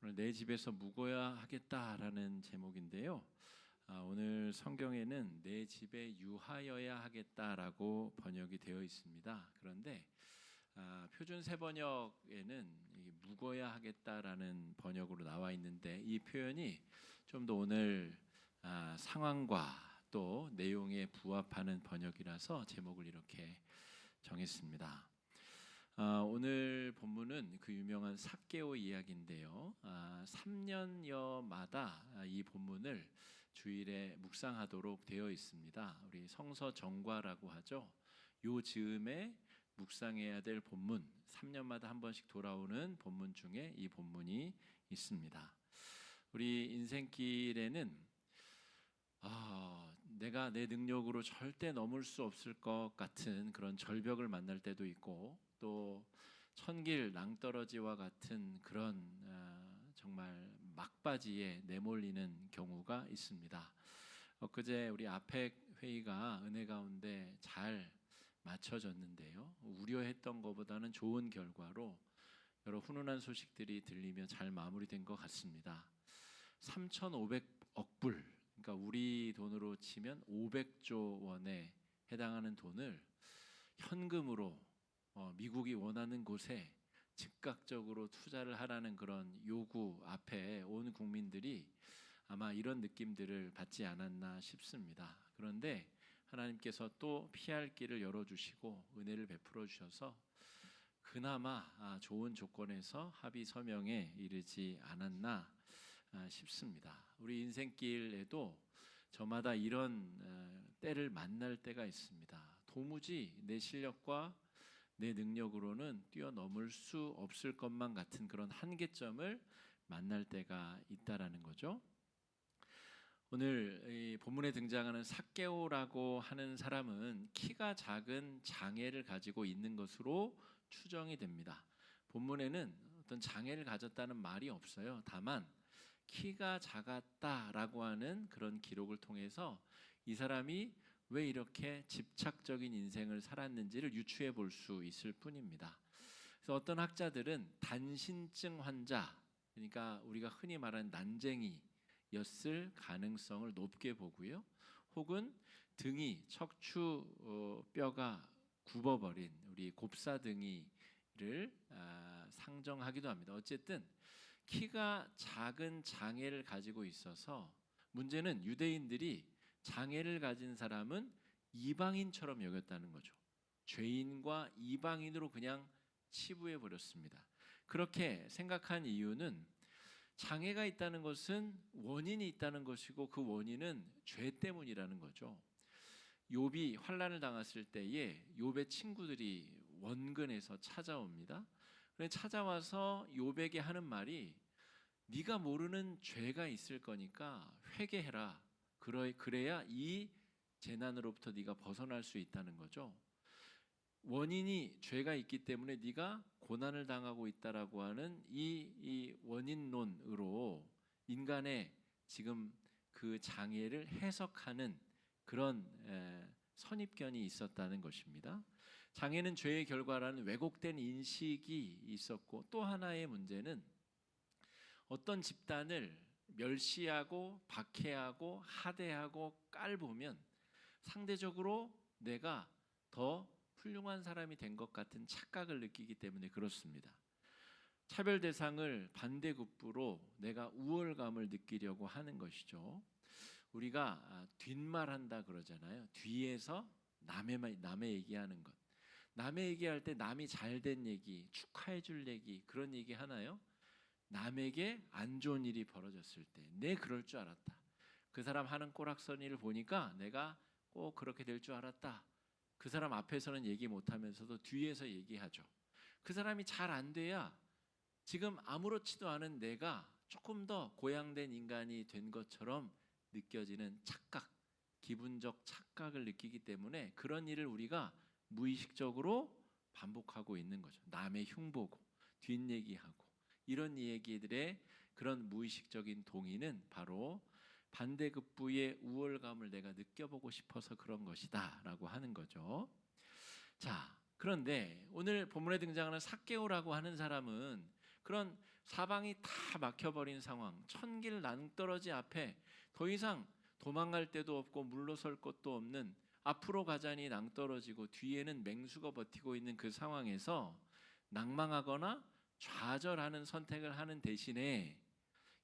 오늘 내 집에서 묵어야 하겠다라는 제목인데요. 오늘 성경에는 내 집에 유하여야 하겠다라고 번역이 되어 있습니다. 그런데 표준 세번역에는 묵어야 하겠다라는 번역으로 나와 있는데 이 표현이 좀 더 오늘 상황과 또 내용에 부합하는 번역이라서 제목을 이렇게 정했습니다. 오늘 본문은 그 유명한 삭개오 이야기인데요. 3년여마다 이 본문을 주일에 묵상하도록 되어 있습니다. 우리 성서 정과라고 하죠. 요 즈음에 묵상해야 될 본문, 3년마다 한 번씩 돌아오는 본문 중에 이 본문이 있습니다. 우리 인생길에는 내가 내 능력으로 절대 넘을 수 없을 것 같은 그런 절벽을 만날 때도 있고, 또 천길 낭떠러지와 같은 그런 정말 막바지에 내몰리는 경우가 있습니다. 엊그제 우리 아펙 회의가 은혜 가운데 잘 마쳐졌는데요, 우려했던 것보다는 좋은 결과로 여러 훈훈한 소식들이 들리며 잘 마무리된 것 같습니다. 3,500억 불, 그러니까 우리 돈으로 치면 500조 원에 해당하는 돈을 현금으로 미국이 원하는 곳에 즉각적으로 투자를 하라는 그런 요구 앞에 온 국민들이 아마 이런 느낌들을 받지 않았나 싶습니다. 그런데 하나님께서 또 피할 길을 열어주시고 은혜를 베풀어 주셔서 그나마 좋은 조건에서 합의 서명에 이르지 않았나 싶습니다. 우리 인생길에도 저마다 이런 때를 만날 때가 있습니다. 도무지 내 실력과 내 능력으로는 뛰어넘을 수 없을 것만 같은 그런 한계점을 만날 때가 있다라는 거죠. 오늘 이 본문에 등장하는 삭개오라고 하는 사람은 키가 작은 장애를 가지고 있는 것으로 추정이 됩니다. 본문에는 어떤 장애를 가졌다는 말이 없어요. 다만 키가 작았다라고 하는 그런 기록을 통해서 이 사람이 왜 이렇게 집착적인 인생을 살았는지를 유추해 볼 수 있을 뿐입니다. 그래서 어떤 학자들은 단신증 환자, 그러니까 우리가 흔히 말하는 난쟁이였을 가능성을 높게 보고요. 혹은 등이 척추 뼈가 굽어버린 우리 곱사등이를 상정하기도 합니다. 어쨌든 키가 작은 장애를 가지고 있어서 문제는 유대인들이 장애를 가진 사람은 이방인처럼 여겼다는 거죠. 죄인과 이방인으로 그냥 치부해 버렸습니다. 그렇게 생각한 이유는 장애가 있다는 것은 원인이 있다는 것이고 그 원인은 죄 때문이라는 거죠. 욥이 환난을 당했을 때에 욥의 친구들이 원근에서 찾아옵니다. 찾아와서 욥에게 하는 말이 네가 모르는 죄가 있을 거니까 회개해라. 그래야 이 재난으로부터 네가 벗어날 수 있다는 거죠. 원인이 죄가 있기 때문에 네가 고난을 당하고 있다라고 하는 이 원인론으로 인간의 지금 그 장애를 해석하는 그런 선입견이 있었다는 것입니다. 장애는 죄의 결과라는 왜곡된 인식이 있었고, 또 하나의 문제는 어떤 집단을 멸시하고 박해하고 하대하고 깔보면 상대적으로 내가 더 훌륭한 사람이 된 것 같은 착각을 느끼기 때문에 그렇습니다. 차별 대상을 반대급부로 내가 우월감을 느끼려고 하는 것이죠. 우리가 뒷말한다 그러잖아요. 뒤에서 남의 얘기하는 것. 남의 얘기할 때 남이 잘된 얘기, 축하해 줄 얘기, 그런 얘기 하나요? 남에게 안 좋은 일이 벌어졌을 때 내 그럴 줄 알았다. 그 사람 하는 꼬락서니를 보니까 내가 꼭 그렇게 될 줄 알았다. 그 사람 앞에서는 얘기 못하면서도 뒤에서 얘기하죠. 그 사람이 잘 안 돼야 지금 아무렇지도 않은 내가 조금 더 고양된 인간이 된 것처럼 느껴지는 착각, 기분적 착각을 느끼기 때문에 그런 일을 우리가 무의식적으로 반복하고 있는 거죠. 남의 흉보고 뒷얘기하고 이런 얘기들의 그런 무의식적인 동의는 바로 반대급부의 우월감을 내가 느껴보고 싶어서 그런 것이다 라고 하는 거죠. 자, 그런데 오늘 본문에 등장하는 삭개오라고 하는 사람은 그런 사방이 다 막혀버린 상황, 천길 낭떠러지 앞에 더 이상 도망갈 데도 없고 물러설 곳도 없는, 앞으로 가자니 낭떠러지고 뒤에는 맹수가 버티고 있는 그 상황에서 낭망하거나 좌절하는 선택을 하는 대신에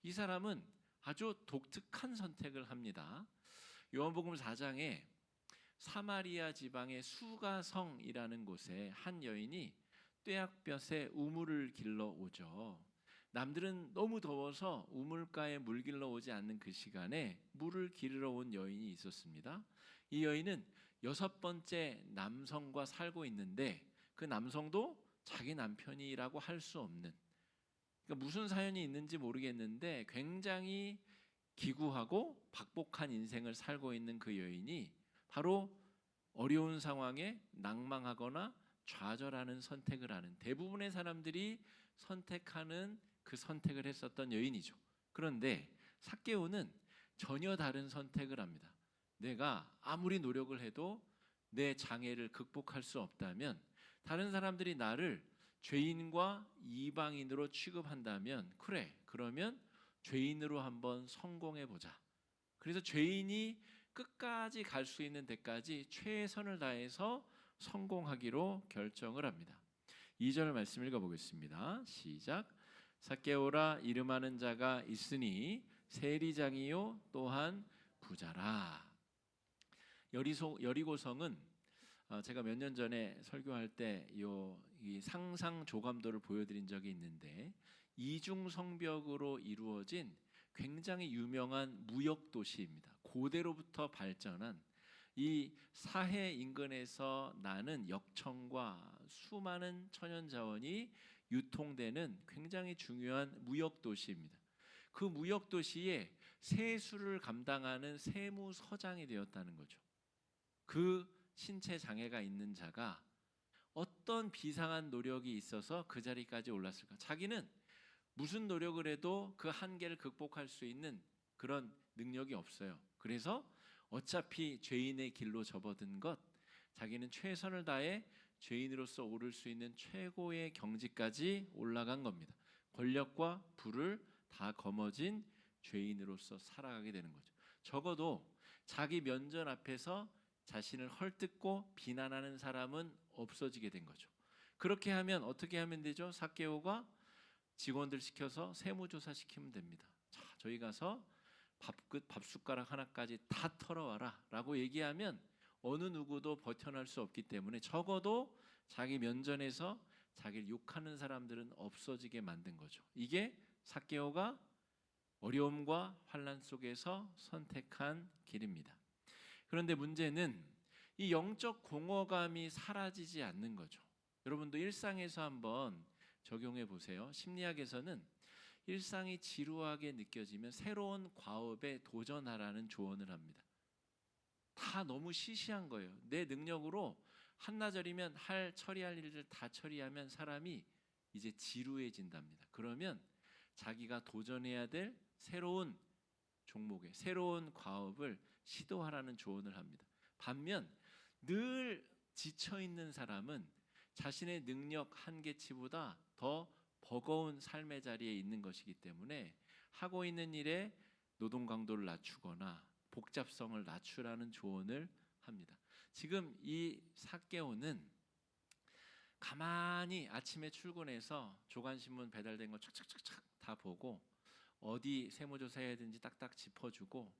이 사람은 아주 독특한 선택을 합니다. 요한복음 4장에 사마리아 지방의 수가성이라는 곳에 한 여인이 떼약볕에 우물을 길러 오죠. 남들은 너무 더워서 우물가에 물 길러 오지 않는 그 시간에 물을 기르러 온 여인이 있었습니다. 이 여인은 6번째 남성과 살고 있는데 그 남성도 자기 남편이라고 할 수 없는, 그러니까 무슨 사연이 있는지 모르겠는데 굉장히 기구하고 박복한 인생을 살고 있는 그 여인이 바로 어려운 상황에 낭망하거나 좌절하는 선택을 하는, 대부분의 사람들이 선택하는 그 선택을 했었던 여인이죠. 그런데 삭개오는 전혀 다른 선택을 합니다. 내가 아무리 노력을 해도 내 장애를 극복할 수 없다면, 다른 사람들이 나를 죄인과 이방인으로 취급한다면, 그래, 그러면 죄인으로 한번 성공해 보자. 그래서 죄인이 끝까지 갈 수 있는 데까지 최선을 다해서 성공하기로 결정을 합니다. 2절 말씀 읽어보겠습니다. 시작. 삭개오라, 이름하는 자가 있으니 세리장이요 또한 부자라. 여리고성은 제가 몇 년 전에 설교할 때 이 상상 조감도를 보여드린 적이 있는데, 이중 성벽으로 이루어진 굉장히 유명한 무역 도시입니다. 고대로부터 발전한, 이 사해 인근에서 나는 역청과 수많은 천연 자원이 유통되는 굉장히 중요한 무역 도시입니다. 그 무역 도시에 세수를 감당하는 세무서장이 되었다는 거죠. 그 신체 장애가 있는 자가 어떤 비상한 노력이 있어서 그 자리까지 올랐을까? 자기는 무슨 노력을 해도 그 한계를 극복할 수 있는 그런 능력이 없어요. 그래서 어차피 죄인의 길로 접어든 것, 자기는 최선을 다해 죄인으로서 오를 수 있는 최고의 경지까지 올라간 겁니다. 권력과 부를 다 거머쥔 죄인으로서 살아가게 되는 거죠. 적어도 자기 면전 앞에서 자신을 헐뜯고 비난하는 사람은 없어지게 된 거죠. 그렇게 하면 어떻게 하면 되죠? 삭개오가 직원들 시켜서 세무조사 시키면 됩니다. 자, 저희 가서 밥숟가락 하나까지 다 털어와라 라고 얘기하면 어느 누구도 버텨낼 수 없기 때문에 적어도 자기 면전에서 자기를 욕하는 사람들은 없어지게 만든 거죠. 이게 삭개오가 어려움과 환난 속에서 선택한 길입니다. 그런데 문제는 이 영적 공허감이 사라지지 않는 거죠. 여러분도 일상에서 한번 적용해 보세요. 심리학에서는 일상이 지루하게 느껴지면 새로운 과업에 도전하라는 조언을 합니다. 다 너무 시시한 거예요. 내 능력으로 한나절이면 처리할 일을 다 처리하면 사람이 이제 지루해진답니다. 그러면 자기가 도전해야 될 새로운 종목에, 새로운 과업을 시도하라는 조언을 합니다. 반면 늘 지쳐있는 사람은 자신의 능력 한계치보다 더 버거운 삶의 자리에 있는 것이기 때문에 하고 있는 일에 노동 강도를 낮추거나 복잡성을 낮추라는 조언을 합니다. 지금 이 삭개오는 가만히 아침에 출근해서 조간신문 배달된 거 착착착착 다 보고 어디 세무조사 해야 되는지 딱딱 짚어주고,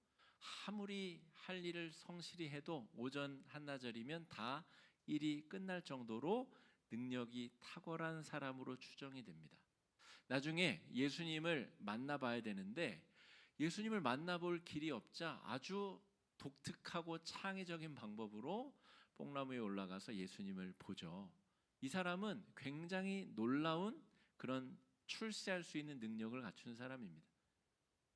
아무리 할 일을 성실히 해도 오전 한나절이면 다 일이 끝날 정도로 능력이 탁월한 사람으로 추정이 됩니다. 나중에 예수님을 만나봐야 되는데 예수님을 만나볼 길이 없자 아주 독특하고 창의적인 방법으로 뽕나무에 올라가서 예수님을 보죠. 이 사람은 굉장히 놀라운 그런 출세할 수 있는 능력을 갖춘 사람입니다.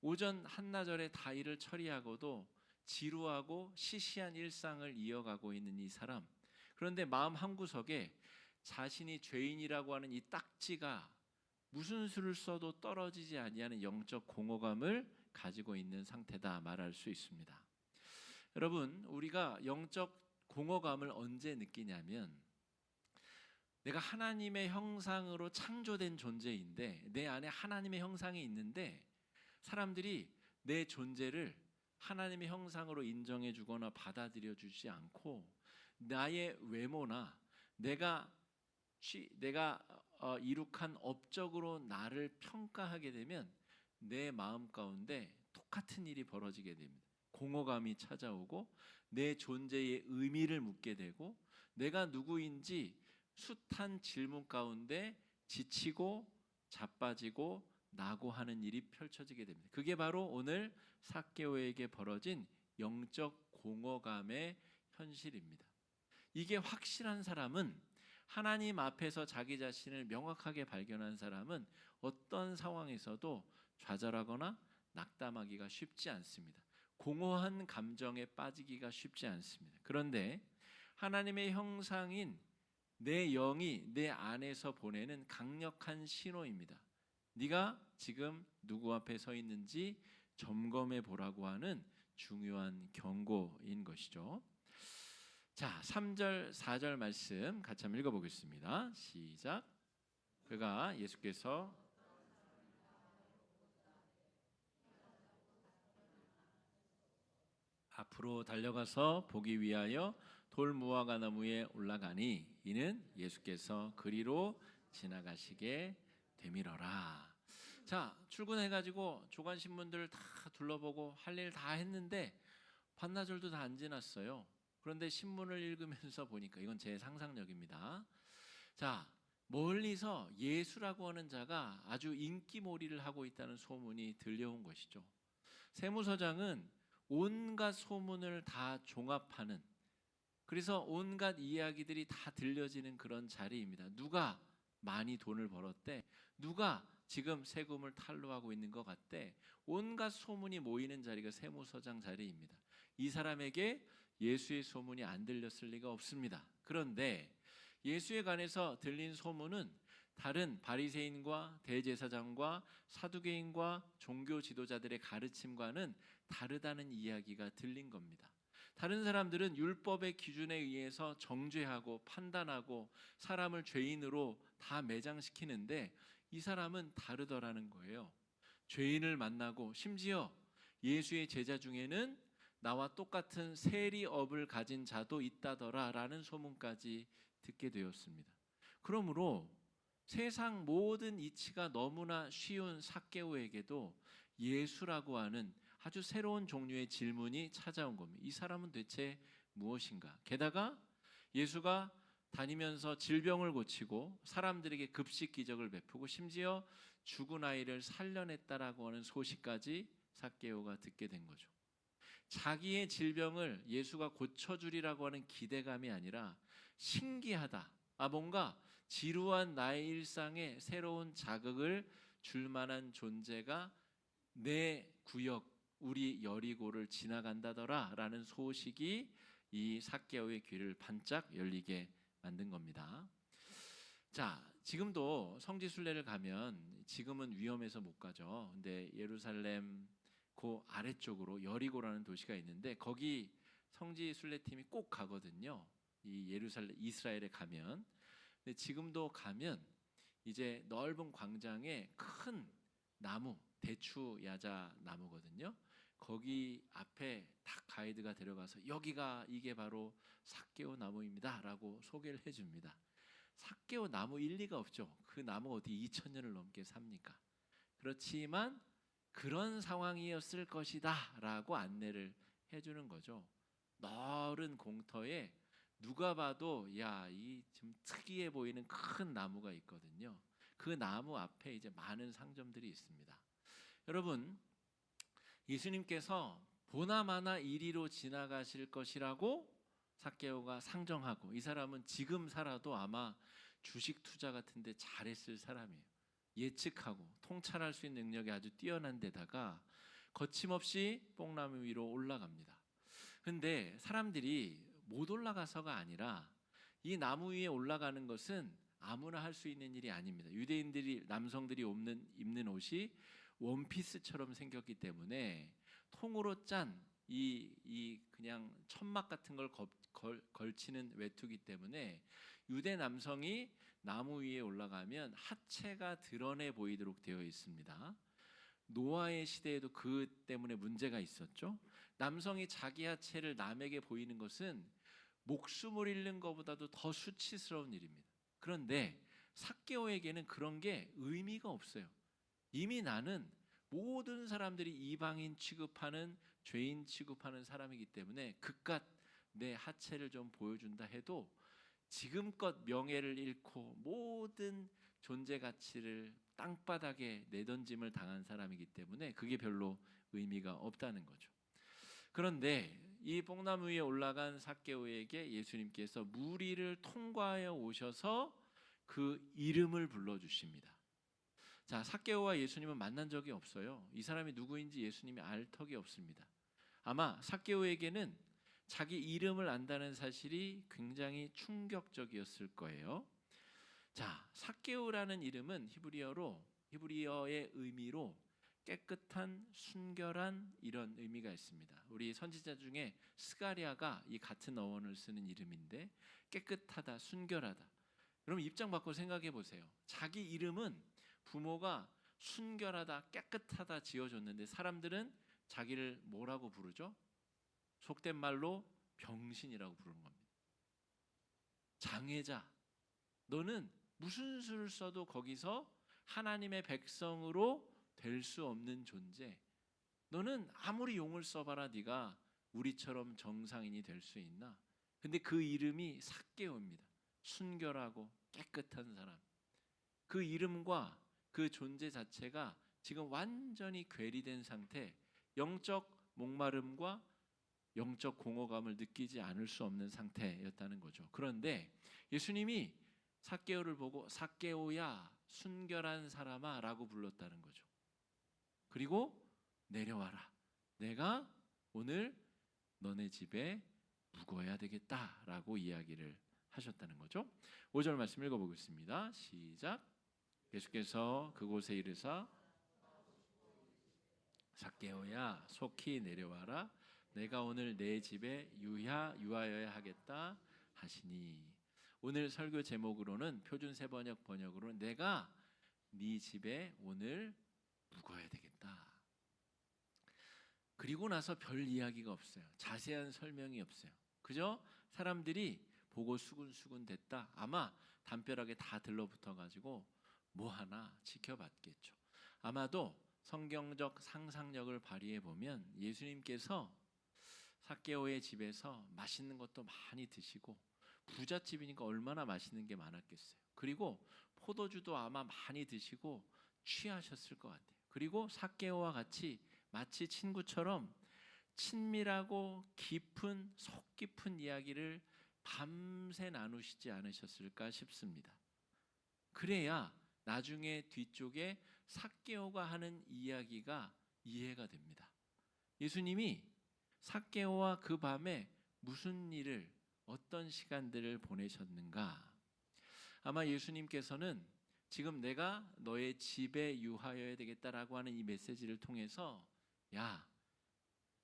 오전 한나절에 다 일을 처리하고도 지루하고 시시한 일상을 이어가고 있는 이 사람, 그런데 마음 한구석에 자신이 죄인이라고 하는 이 딱지가 무슨 수를 써도 떨어지지 아니하는 영적 공허감을 가지고 있는 상태다 말할 수 있습니다. 여러분, 우리가 영적 공허감을 언제 느끼냐면 내가 하나님의 형상으로 창조된 존재인데 내 안에 하나님의 형상이 있는데 사람들이 내 존재를 하나님의 형상으로 인정해 주거나 받아들여 주지 않고 나의 외모나 내가 이룩한 업적으로 나를 평가하게 되면 내 마음 가운데 똑같은 일이 벌어지게 됩니다. 공허감이 찾아오고 내 존재의 의미를 묻게 되고 내가 누구인지 숱한 질문 가운데 지치고 자빠지고 낙오하는 일이 펼쳐지게 됩니다. 그게 바로 오늘 삭개오에게 벌어진 영적 공허감의 현실입니다. 이게 확실한 사람은, 하나님 앞에서 자기 자신을 명확하게 발견한 사람은 어떤 상황에서도 좌절하거나 낙담하기가 쉽지 않습니다. 공허한 감정에 빠지기가 쉽지 않습니다. 그런데 하나님의 형상인 내 영이 내 안에서 보내는 강력한 신호입니다. 네가 지금 누구 앞에 서 있는지 점검해 보라고 하는 중요한 경고인 것이죠. 자, 3절 4절 말씀 같이 한번 읽어보겠습니다. 시작. 그가 예수께서 앞으로 달려가서 보기 위하여 돌무화과 나무에 올라가니 이는 예수께서 그리로 지나가시게 되밀어라. 자, 출근해가지고 조간신문들 다 둘러보고 할 일 다 했는데 반나절도 다 안 지났어요. 그런데 신문을 읽으면서 보니까, 이건 제 상상력입니다. 자, 멀리서 예수라고 하는 자가 아주 인기몰이를 하고 있다는 소문이 들려온 것이죠. 세무서장은 온갖 소문을 다 종합하는, 그래서 온갖 이야기들이 다 들려지는 그런 자리입니다. 누가 많이 돈을 벌었대, 누가 지금 세금을 탈루하고 있는 것 같대, 온갖 소문이 모이는 자리가 세무서장 자리입니다. 이 사람에게 예수의 소문이 안 들렸을 리가 없습니다. 그런데 예수에 관해서 들린 소문은 다른 바리새인과 대제사장과 사두개인과 종교 지도자들의 가르침과는 다르다는 이야기가 들린 겁니다. 다른 사람들은 율법의 기준에 의해서 정죄하고 판단하고 사람을 죄인으로 다 매장시키는데 이 사람은 다르더라는 거예요. 죄인을 만나고 심지어 예수의 제자 중에는 나와 똑같은 세리업을 가진 자도 있다더라라는 소문까지 듣게 되었습니다. 그러므로 세상 모든 이치가 너무나 쉬운 삭개오에게도 예수라고 하는 아주 새로운 종류의 질문이 찾아온 겁니다. 이 사람은 대체 무엇인가? 게다가 예수가 다니면서 질병을 고치고 사람들에게 급식 기적을 베푸고 심지어 죽은 아이를 살려냈다라고 하는 소식까지 삭개오가 듣게 된 거죠. 자기의 질병을 예수가 고쳐주리라고 하는 기대감이 아니라 신기하다, 뭔가 지루한 나의 일상에 새로운 자극을 줄 만한 존재가 내 구역, 우리 여리고를 지나간다더라 라는 소식이 이 삭개오의 귀를 반짝 열리게 만든 겁니다. 자, 지금도 성지순례를 가면, 지금은 위험해서 못 가죠. 근데 예루살렘 그 아래쪽으로 여리고라는 도시가 있는데 거기 성지순례팀이 꼭 가거든요. 이 예루살렘 이스라엘에 가면. 근데 지금도 가면 이제 넓은 광장에 큰 나무, 대추 야자 나무거든요. 거기 앞에 딱 가이드가 데려가서 여기가 이게 바로 삭개오 나무입니다라고 소개를 해줍니다. 삭개오 나무 일리가 없죠. 그 나무 어디 2000년을 넘게 삽니까? 그렇지만 그런 상황이었을 것이다 라고 안내를 해주는 거죠. 넓은 공터에 누가 봐도 이 좀 특이해 보이는 큰 나무가 있거든요. 그 나무 앞에 이제 많은 상점들이 있습니다. 여러분, 예수님께서 보나마나 이리로 지나가실 것이라고 삭개오가 상정하고, 이 사람은 지금 살아도 아마 주식 투자 같은 데 잘했을 사람이에요. 예측하고 통찰할 수 있는 능력이 아주 뛰어난 데다가 거침없이 뽕나무 위로 올라갑니다. 근데 사람들이 못 올라가서가 아니라 이 나무 위에 올라가는 것은 아무나 할 수 있는 일이 아닙니다. 유대인들이, 남성들이 입는 옷이 원피스처럼 생겼기 때문에 통으로 짠 이 그냥 천막 같은 걸 걸치는 외투기 때문에 유대 남성이 나무 위에 올라가면 하체가 드러내 보이도록 되어 있습니다. 노아의 시대에도 그 때문에 문제가 있었죠. 남성이 자기 하체를 남에게 보이는 것은 목숨을 잃는 것보다도 더 수치스러운 일입니다. 그런데 삭개오에게는 그런 게 의미가 없어요. 이미 나는 모든 사람들이 이방인 취급하는, 죄인 취급하는 사람이기 때문에 그깟 내 하체를 좀 보여준다 해도 지금껏 명예를 잃고 모든 존재 가치를 땅바닥에 내던짐을 당한 사람이기 때문에 그게 별로 의미가 없다는 거죠. 그런데 이 뽕나무 위에 올라간 삭개오에게 예수님께서 무리를 통과하여 오셔서 그 이름을 불러주십니다. 자, 삭개오와 예수님은 만난 적이 없어요. 이 사람이 누구인지 예수님이 알 턱이 없습니다. 아마 삭개오에게는 자기 이름을 안다는 사실이 굉장히 충격적이었을 거예요. 자, 삭개오라는 이름은 히브리어의 의미로 깨끗한, 순결한 이런 의미가 있습니다. 우리 선지자 중에 스가랴가 이 같은 어원을 쓰는 이름인데 깨끗하다, 순결하다. 여러분 입장 바꿔 생각해 보세요. 자기 이름은 부모가 순결하다, 깨끗하다 지어줬는데 사람들은 자기를 뭐라고 부르죠? 속된 말로 병신이라고 부르는 겁니다. 장애자, 너는 무슨 수를 써도 거기서 하나님의 백성으로 될 수 없는 존재. 너는 아무리 용을 써봐라 네가 우리처럼 정상인이 될 수 있나? 근데 그 이름이 삭개오입니다. 순결하고 깨끗한 사람. 그 이름과 그 존재 자체가 지금 완전히 괴리된 상태, 영적 목마름과 영적 공허감을 느끼지 않을 수 없는 상태였다는 거죠. 그런데 예수님이 삭개오를 보고 삭개오야 순결한 사람아 라고 불렀다는 거죠. 그리고 내려와라. 내가 오늘 너네 집에 묵어야 되겠다라고 이야기를 하셨다는 거죠. 5절 말씀 읽어보겠습니다. 시작. 예수께서 그곳에 이르사 삭개오야 속히 내려와라. 내가 오늘 내 집에 유하여야 하겠다 하시니. 오늘 설교 제목으로는 표준 세번역 번역으로 내가 네 집에 오늘 묵어야 되겠다. 그리고 나서 별 이야기가 없어요. 자세한 설명이 없어요. 그저 사람들이 보고 수군수군 됐다. 아마 담벼락에 다 들러붙어 가지고 뭐 하나 지켜봤겠죠. 아마도 성경적 상상력을 발휘해 보면 예수님께서 삭개오의 집에서 맛있는 것도 많이 드시고 부잣집이니까 얼마나 맛있는 게 많았겠어요. 그리고 포도주도 아마 많이 드시고 취하셨을 것 같아요. 그리고 삭개오와 같이 마치 친구처럼 친밀하고 깊은 속 깊은 이야기를 밤새 나누시지 않으셨을까 싶습니다. 그래야 나중에 뒤쪽에 삭개오가 하는 이야기가 이해가 됩니다. 예수님이 삭개오와 그 밤에 무슨 일을 어떤 시간들을 보내셨는가? 아마 예수님께서는 지금 내가 너의 집에 유하여야 되겠다라고 하는 이 메시지를 통해서 야,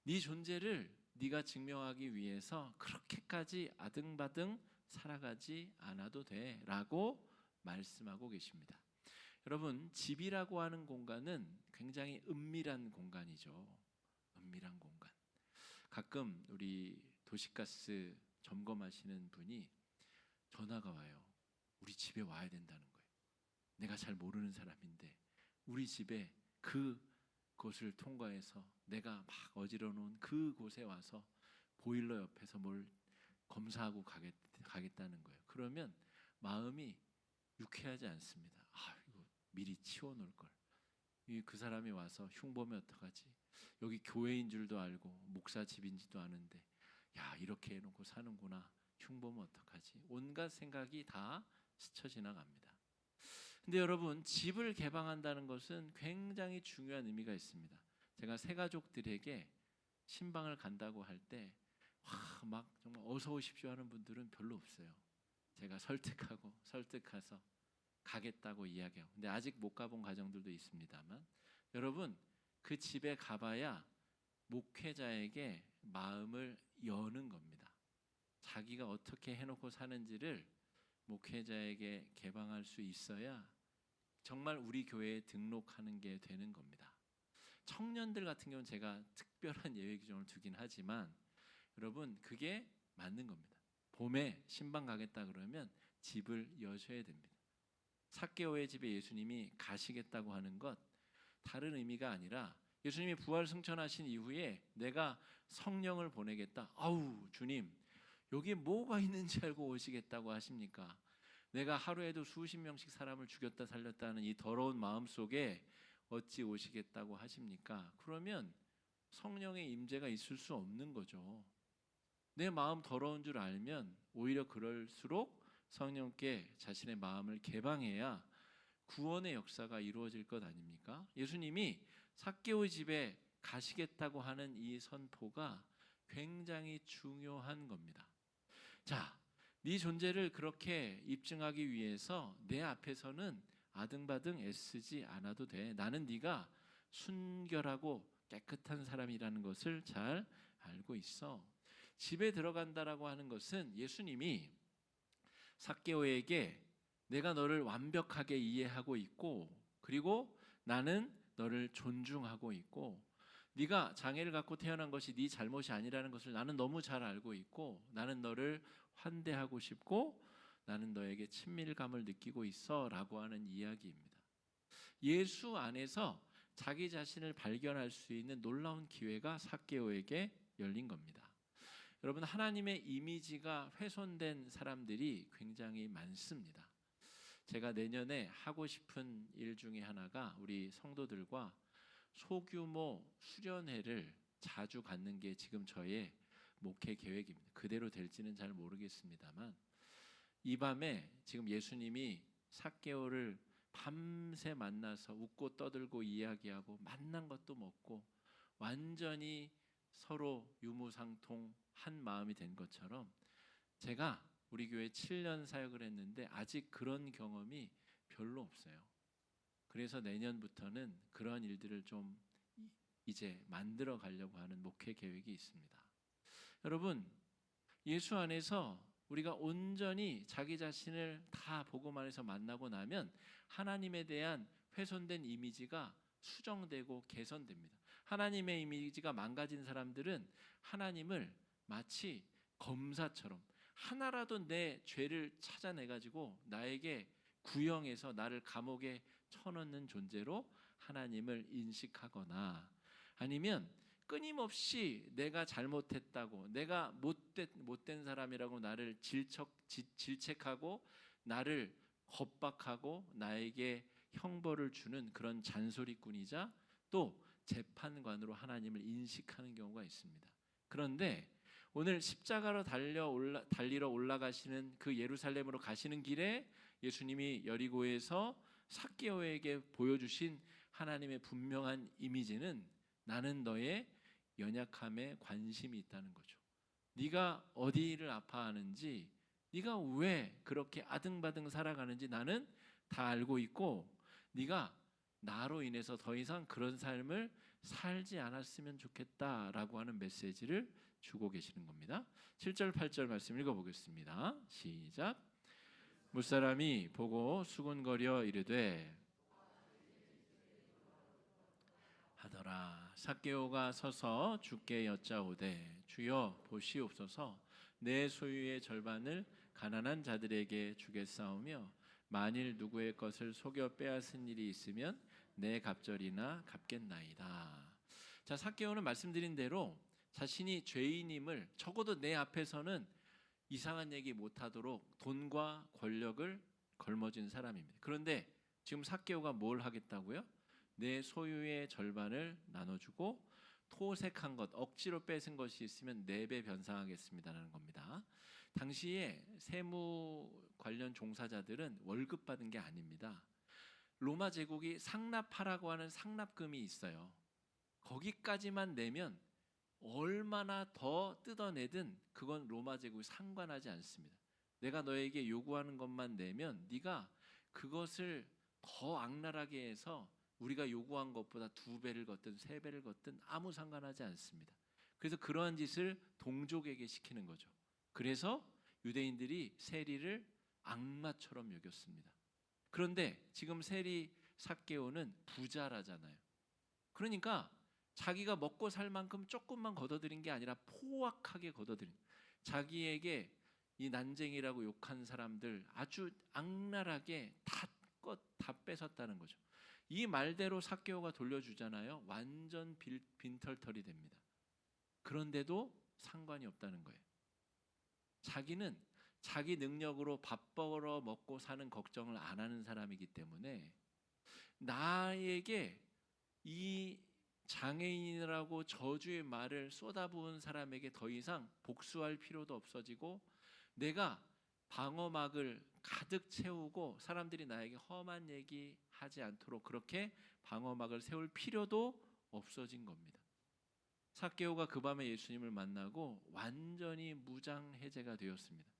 네 존재를 네가 증명하기 위해서 그렇게까지 아등바등 살아가지 않아도 돼라고 말씀하고 계십니다. 여러분, 집이라고 하는 공간은 굉장히 은밀한 공간이죠. 은밀한 공간. 가끔 우리 도시가스 점검하시는 분이 전화가 와요. 우리 집에 와야 된다는 거예요. 내가 잘 모르는 사람인데 우리 집에 그곳을 통과해서 내가 막 어지러 놓은 그곳에 와서 보일러 옆에서 뭘 검사하고 가겠다는 거예요. 그러면 마음이 유쾌하지 않습니다. 이거 미리 치워놓을 걸. 그 사람이 와서 흉보면 어떡하지? 여기 교회인 줄도 알고 목사 집인지도 아는데 야, 이렇게 해놓고 사는구나. 흉보면 어떡하지? 온갖 생각이 다 스쳐 지나갑니다. 근데 여러분, 집을 개방한다는 것은 굉장히 중요한 의미가 있습니다. 제가 새 가족들에게 신방을 간다고 할 때 막 정말 어서 오십시오 하는 분들은 별로 없어요. 제가 설득해서 가겠다고 이야기하고. 근데 아직 못 가본 가정들도 있습니다만 여러분, 그 집에 가봐야 목회자에게 마음을 여는 겁니다. 자기가 어떻게 해놓고 사는지를 목회자에게 개방할 수 있어야 정말 우리 교회에 등록하는 게 되는 겁니다. 청년들 같은 경우는 제가 특별한 예외 규정을 두긴 하지만 여러분 그게 맞는 겁니다. 봄에 신방 가겠다 그러면 집을 여셔야 됩니다. 삭개오의 집에 예수님이 가시겠다고 하는 것 다른 의미가 아니라 예수님이 부활 승천하신 이후에 내가 성령을 보내겠다. 아우 주님 여기 뭐가 있는지 알고 오시겠다고 하십니까? 내가 하루에도 수십 명씩 사람을 죽였다 살렸다는 이 더러운 마음 속에 어찌 오시겠다고 하십니까? 그러면 성령의 임재가 있을 수 없는 거죠. 내 마음 더러운 줄 알면 오히려 그럴수록 성령께 자신의 마음을 개방해야 구원의 역사가 이루어질 것 아닙니까? 예수님이 삭개오의 집에 가시겠다고 하는 이 선포가 굉장히 중요한 겁니다. 자, 네 존재를 그렇게 입증하기 위해서 내 앞에서는 아등바등 애쓰지 않아도 돼. 나는 네가 순결하고 깨끗한 사람이라는 것을 잘 알고 있어. 집에 들어간다라고 하는 것은 예수님이 삭개오에게 내가 너를 완벽하게 이해하고 있고 그리고 나는 너를 존중하고 있고 네가 장애를 갖고 태어난 것이 네 잘못이 아니라는 것을 나는 너무 잘 알고 있고 나는 너를 환대하고 싶고 나는 너에게 친밀감을 느끼고 있어 라고 하는 이야기입니다. 예수 안에서 자기 자신을 발견할 수 있는 놀라운 기회가 삭개오에게 열린 겁니다. 여러분 하나님의 이미지가 훼손된 사람들이 굉장히 많습니다. 제가 내년에 하고 싶은 일 중에 하나가 우리 성도들과 소규모 수련회를 자주 갖는 게 지금 저의 목회 계획입니다. 그대로 될지는 잘 모르겠습니다만 이 밤에 지금 예수님이 삭개오를 밤새 만나서 웃고 떠들고 이야기하고 만난 것도 먹고 완전히 서로 유무상통 한 마음이 된 것처럼 제가 우리 교회 7년 사역을 했는데 아직 그런 경험이 별로 없어요. 그래서 내년부터는 그런 일들을 좀 이제 만들어 가려고 하는 목회 계획이 있습니다. 여러분 예수 안에서 우리가 온전히 자기 자신을 다 복음 안에서 만나고 나면 하나님에 대한 훼손된 이미지가 수정되고 개선됩니다. 하나님의 이미지가 망가진 사람들은 하나님을 마치 검사처럼 하나라도 내 죄를 찾아내가지고 나에게 구형해서 나를 감옥에 쳐넣는 존재로 하나님을 인식하거나 아니면 끊임없이 내가 잘못했다고 내가 못된 사람이라고 나를 질책하고 나를 겁박하고 나에게 형벌을 주는 그런 잔소리꾼이자 또 재판관으로 하나님을 인식하는 경우가 있습니다. 그런데 오늘 십자가로 달리러 올라가시는 그 예루살렘으로 가시는 길에 예수님이 여리고에서 삭개오에게 보여주신 하나님의 분명한 이미지는 나는 너의 연약함에 관심이 있다는 거죠. 네가 어디를 아파하는지 네가 왜 그렇게 아등바등 살아가는지 나는 다 알고 있고 네가 나로 인해서 더 이상 그런 삶을 살지 않았으면 좋겠다라고 하는 메시지를 주고 계시는 겁니다. 7절 8절 말씀 읽어보겠습니다. 시작. 물사람이 보고 수군거려 이르되 하더라. 삭개오가 서서 주께 여짜오되 주여 보시옵소서 내 소유의 절반을 가난한 자들에게 주겠사오며 만일 누구의 것을 속여 빼앗은 일이 있으면 내 갑절이나 갚겠나이다. 자, 삭개오는 말씀드린 대로 자신이 죄인임을 적어도 내 앞에서는 이상한 얘기 못하도록 돈과 권력을 걸머쥔 사람입니다. 그런데 지금 삭개오가 뭘 하겠다고요? 내 소유의 절반을 나눠주고 토색한 것, 억지로 뺏은 것이 있으면 4배 변상하겠습니다라는 겁니다. 당시에 세무 관련 종사자들은 월급 받은 게 아닙니다. 로마 제국이 상납하라고 하는 상납금이 있어요. 거기까지만 내면 얼마나 더 뜯어내든 그건 로마 제국이 상관하지 않습니다. 내가 너에게 요구하는 것만 내면 네가 그것을 더 악랄하게 해서 우리가 요구한 것보다 2배를 걷든 3배를 걷든 아무 상관하지 않습니다. 그래서 그러한 짓을 동족에게 시키는 거죠. 그래서 유대인들이 세리를 악마처럼 여겼습니다. 그런데 지금 세리 삭개오는 부자라잖아요. 그러니까 자기가 먹고 살 만큼 조금만 걷어들인 게 아니라 포악하게 걷어들인, 자기에게 이 난쟁이라고 욕한 사람들 아주 악랄하게 다 뺏었다는 거죠. 이 말대로 삭개오가 돌려주잖아요. 완전 빈털털이 됩니다. 그런데도 상관이 없다는 거예요. 자기는 자기 능력으로 밥 벌어 먹고 사는 걱정을 안 하는 사람이기 때문에 나에게 이 장애인이라고 저주의 말을 쏟아부은 사람에게 더 이상 복수할 필요도 없어지고, 내가 방어막을 가득 채우고 사람들이 나에게 험한 얘기 하지 않도록 그렇게 방어막을 세울 필요도 없어진 겁니다. 삭개오가 그 밤에 예수님을 만나고 완전히 무장해제가 되었습니다.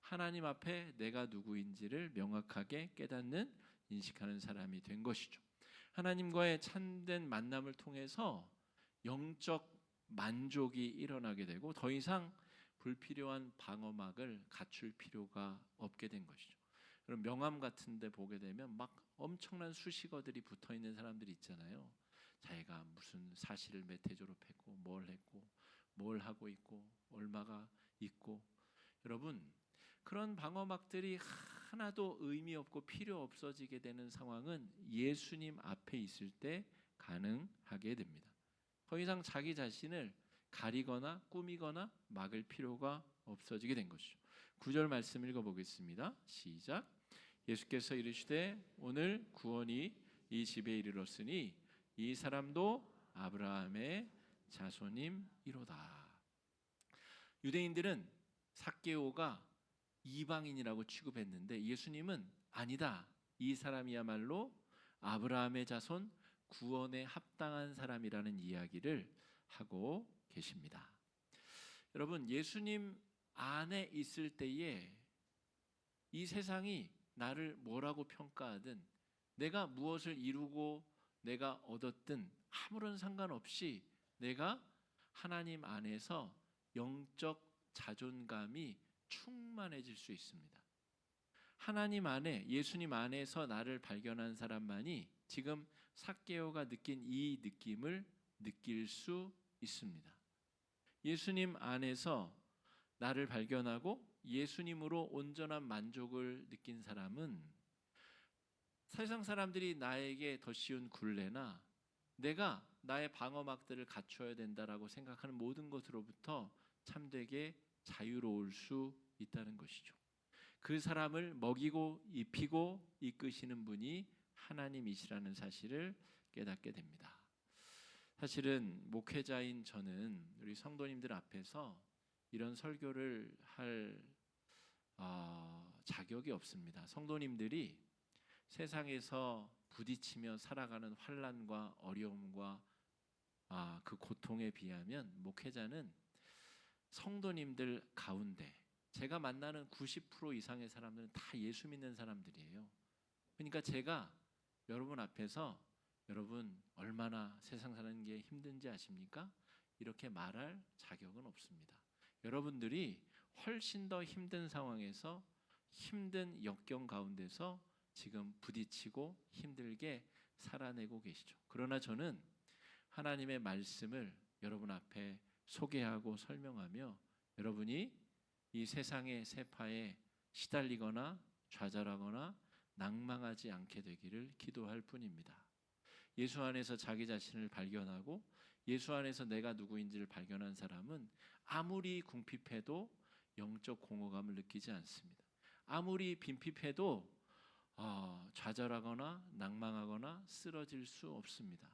하나님 앞에 내가 누구인지를 명확하게 깨닫는, 인식하는 사람이 된 것이죠. 하나님과의 참된 만남을 통해서 영적 만족이 일어나게 되고 더 이상 불필요한 방어막을 갖출 필요가 없게 된 것이죠. 그럼 명함 같은 데 보게 되면 막 엄청난 수식어들이 붙어있는 사람들이 있잖아요. 자기가 무슨 사실을 몇 회 졸업했고 뭘 했고 뭘 하고 있고 얼마가 있고. 여러분, 그런 방어막들이 하나도 의미 없고 필요 없어지게 되는 상황은 예수님 앞에 있을 때 가능하게 됩니다. 더 이상 자기 자신을 가리거나 꾸미거나 막을 필요가 없어지게 된 것이죠. 9절 말씀 읽어보겠습니다. 시작. 예수께서 이르시되 오늘 구원이 이 집에 이르렀으니 이 사람도 아브라함의 자손임이로다. 유대인들은 삭개오가 이방인이라고 취급했는데 예수님은 아니다, 이 사람이야말로 아브라함의 자손, 구원에 합당한 사람이라는 이야기를 하고 계십니다. 여러분, 예수님 안에 있을 때에 이 세상이 나를 뭐라고 평가하든, 내가 무엇을 이루고 내가 얻었든 아무런 상관없이 내가 하나님 안에서 영적 자존감이 충만해질 수 있습니다. 하나님 안에, 예수님 안에서 나를 발견한 사람만이 지금 삭개오가 느낀 이 느낌을 느낄 수 있습니다. 예수님 안에서 나를 발견하고 예수님으로 온전한 만족을 느낀 사람은 세상 사람들이 나에게 더 씌운 굴레나 내가 나의 방어막들을 갖춰야 된다라고 생각하는 모든 것으로부터 참되게 자유로울 수 있다는 것이죠. 그 사람을 먹이고 입히고 이끄시는 분이 하나님이시라는 사실을 깨닫게 됩니다. 사실은 목회자인 저는 우리 성도님들 앞에서 이런 설교를 할 자격이 없습니다. 성도님들이 세상에서 부딪히며 살아가는 환난과 어려움과 그 고통에 비하면 목회자는 성도님들 가운데 제가 만나는 90% 이상의 사람들은 다 예수 믿는 사람들이에요. 그러니까 제가 여러분 앞에서 여러분 얼마나 세상 사는 게 힘든지 아십니까? 이렇게 말할 자격은 없습니다. 여러분들이 훨씬 더 힘든 상황에서, 힘든 역경 가운데서 지금 부딪히고 힘들게 살아내고 계시죠. 그러나 저는 하나님의 말씀을 여러분 앞에 소개하고 설명하며 여러분이 이 세상의 세파에 시달리거나 좌절하거나 낭망하지 않게 되기를 기도할 뿐입니다. 예수 안에서 자기 자신을 발견하고 예수 안에서 내가 누구인지를 발견한 사람은 아무리 궁핍해도 영적 공허감을 느끼지 않습니다. 아무리 빈핍해도 좌절하거나 낭망하거나 쓰러질 수 없습니다.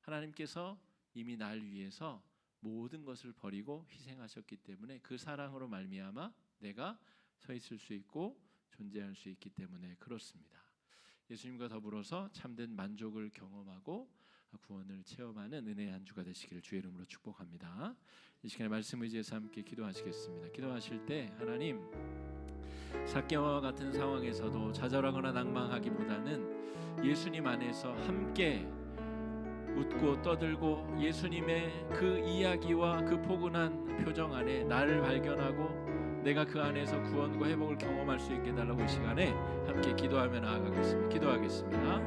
하나님께서 이미 날 위해서 모든 것을 버리고 희생하셨기 때문에 그 사랑으로 말미암아 내가 서 있을 수 있고 존재할 수 있기 때문에 그렇습니다. 예수님과 더불어서 참된 만족을 경험하고 구원을 체험하는 은혜의 한 주가 되시기를 주의 이름으로 축복합니다. 이 시간에 말씀 의지해서 함께 기도하시겠습니다. 기도하실 때 하나님, 삭개오와 같은 상황에서도 좌절하거나 낭망하기보다는 예수님 안에서 함께 웃고 떠들고 예수님의 그 이야기와 그 포근한 표정 안에 나를 발견하고 내가 그 안에서 구원과 회복을 경험할 수 있게 해달라고 이 시간에 함께 기도하며 나아가겠습니다. 기도하겠습니다.